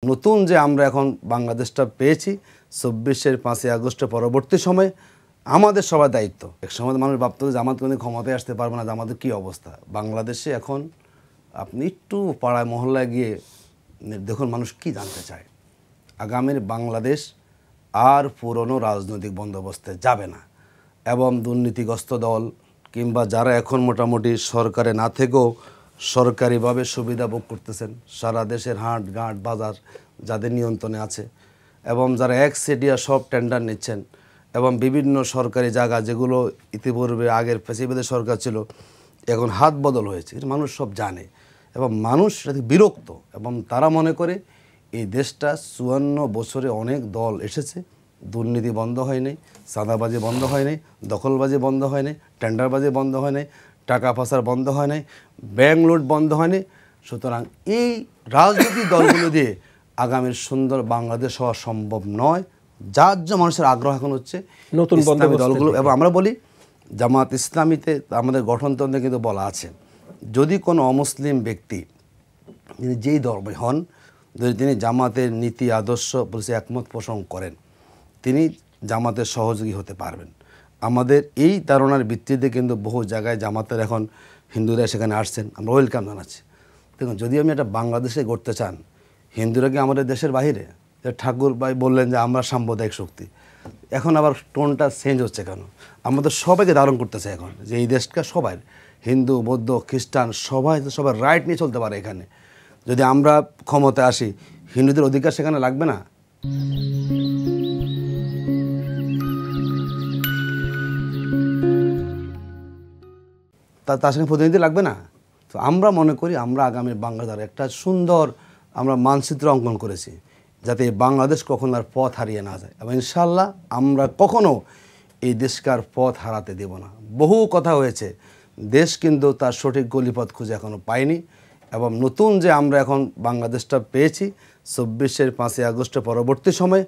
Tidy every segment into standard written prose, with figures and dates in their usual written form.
নতুন যে আমরা এখন বাংলাদেশটা পেয়েছি ২৪-এর ৫ই আগস্টের পরবর্তী সময়ে আমাদের সবার দায়িত্ব। এক সময় মানুষ ভাবতো যে জামাত কোনদিন ক্ষমতায় আসতে পারবে না, জামাতের কী অবস্থা। বাংলাদেশে এখন আপনি একটু পাড়ায় মহল্লায় গিয়ে দেখুন মানুষ কি জানতে চায়। আগামীর বাংলাদেশ আর পুরনো রাজনৈতিক বন্দোবস্তে যাবে না এবং দুর্নীতিগ্রস্ত দল কিংবা যারা এখন মোটামুটি সরকারে না থেকেও সরকারিভাবে সুবিধা ভোগ করতেছেন, সারা দেশের হাট ঘাট বাজার যাদের নিয়ন্ত্রণে আছে এবং যারা একচেটিয়া সব টেন্ডার নিচ্ছেন এবং বিভিন্ন সরকারি জায়গা যেগুলো ইতিপূর্বে আগের ফ্যাসিবাদের সরকার ছিল এখন হাত বদল হয়েছে, এটা মানুষ সব জানে এবং মানুষ বিরক্ত এবং তারা মনে করে এই দেশটা ৫৪ বছরে অনেক দল এসেছে, দুর্নীতি বন্ধ হয়নি, চাঁদাবাজি বন্ধ হয়নি, দখলবাজি বন্ধ হয়নি, টেন্ডারবাজি বন্ধ হয়নি, টাকা পাচার বন্ধ হয় নাই, ব্যাংক লুট বন্ধ হয়নি। সুতরাং এই রাজনৈতিক দলগুলো দিয়ে আগামীর সুন্দর বাংলাদেশ হওয়া সম্ভব নয়। যার যে মানুষের আগ্রহ এখন হচ্ছে নতুন ইসলামী দলগুলো। এবং আমরা বলি জামাত ইসলামীতে আমাদের গঠনতন্ত্রে কিন্তু বলা আছে, যদি কোনো অমুসলিম ব্যক্তি তিনি যেই ধর্মে হন, যদি তিনি জামাতের নীতি আদর্শ বলছে একমত পোষণ করেন, তিনি জামাতের সহযোগী হতে পারবেন। আমাদের এই ধারণার ভিত্তিতে কিন্তু বহু জায়গায় জামাতের এখন হিন্দুরা সেখানে আসছেন, আমরা ওয়েলকাম জানাচ্ছি। দেখুন, যদি আমি এটা বাংলাদেশে গড়তে চান, হিন্দুরা কি আমাদের দেশের বাইরে? ঠাকুর ভাই বললেন যে আমরা সাম্প্রদায়িক শক্তি, এখন আবার টোনটা চেঞ্জ হচ্ছে কেন? আমাদের সবাইকে ধারণ করতেছে এখন যে এই দেশটা সবাই, হিন্দু বৌদ্ধ খ্রিস্টান সবাই রাইট নিয়ে চলতে পারে। এখানে যদি আমরা ক্ষমতায় আসি, হিন্দুদের অধিকার সেখানে লাগবে না? তার সঙ্গে প্রতিনিধি লাগবে না? তো আমরা মনে করি আমরা আগামী বাংলাদেশের একটা সুন্দর আমরা মানচিত্র অঙ্কন করেছি, যাতে বাংলাদেশ কখনো আর পথ হারিয়ে না যায় এবং ইনশাল্লাহ আমরা কখনো এই দেশকার পথ হারাতে দেব না। বহু কথা হয়েছে, দেশ কিন্তু তার সঠিক গলিপথ খুঁজে এখনও পায়নি এবং নতুন যে আমরা এখন বাংলাদেশটা পেয়েছি ২৪-এর ৫ই আগস্টের পরবর্তী সময়ে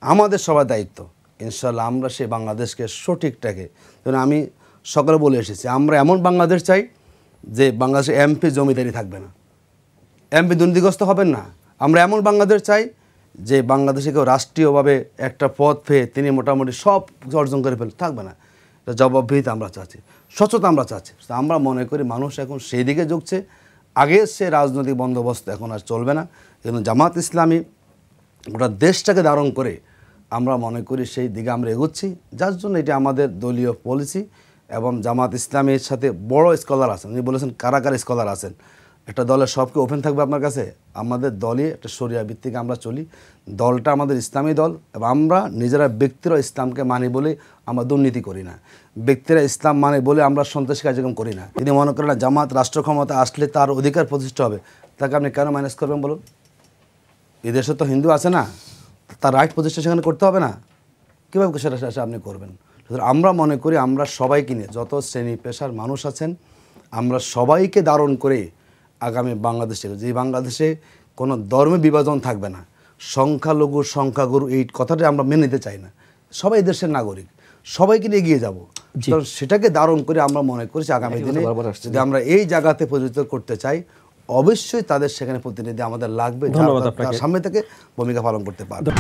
আমাদের সবার দায়িত্ব। ইনশাল্লাহ আমরা সেই বাংলাদেশকে সঠিকটাকে, যেন আমি সকালে বলে এসেছি, আমরা এমন বাংলাদেশ চাই যে বাংলাদেশে এমপি জমিদারি থাকবে না, এমপি দুর্নীতিগ্রস্ত হবেন না। আমরা এমন বাংলাদেশ চাই যে বাংলাদেশে কেউ রাষ্ট্রীয়ভাবে একটা পদ পেয়ে তিনি মোটামুটি সব অর্জন করে ফেলে থাকবে না। জবাবদিহিতা আমরা চাচ্ছি, স্বচ্ছতা আমরা চাচ্ছি। আমরা মনে করি মানুষ এখন সেই দিকে ঝুঁকছে। আগে সে রাজনৈতিক বন্দোবস্ত এখন আর চলবে না, কিন্তু জামাত ইসলামী গোটা দেশটাকে ধারণ করে আমরা মনে করি সেই দিকে আমরা এগোচ্ছি। যার জন্য এটি আমাদের দলীয় পলিসি এবং জামাত ইসলামীর সাথে বড় স্কলার আছেন, উনি বলেছেন কারা কারা স্কলার আছেন। একটা দলের সবকে ওপেন থাকবে আপনার কাছে। আমাদের দলে একটা শরিয়া ভিত্তিকে আমরা চলি, দলটা আমাদের ইসলামী দল এবং আমরা নিজেরা ব্যক্তিরা ইসলামকে মানি বলে আমরা দুর্নীতি করি না, ব্যক্তিরা ইসলাম মানে বলে আমরা সন্ত্রাসী কার্যক্রম করি না। তিনি মনে করেন না জামাত রাষ্ট্র ক্ষমতা আসলে তার অধিকার প্রতিষ্ঠা হবে, তাকে আপনি কেন মাইনাস করবেন বলুন? এই দেশে তো হিন্দু আছে না, তার রাইট প্রতিষ্ঠা সেখানে করতে হবে না? কীভাবে সেটা আপনি করবেন? আমরা মনে করি আমরা সবাইকে নিয়ে, যত শ্রেণী পেশার মানুষ আছেন, আমরা সবাইকে ধারণ করে আগামী বাংলাদেশে, যে বাংলাদেশে কোনো ধর্মে বিভাজন থাকবে না, সংখ্যালঘু সংখ্যাগুরু এই কথাটা আমরা মেনে নিতে চাই না। সবাই দেশের নাগরিক, সবাইকে নিয়ে এগিয়ে যাব। সেটাকে ধারণ করে আমরা মনে করছি আগামী দিনে যদি আমরা এই জায়গাতে পরিচিত করতে চাই, অবশ্যই তাদের সেখানে প্রতিনিধি আমাদের লাগবে, সামনে থেকে ভূমিকা পালন করতে পারবে।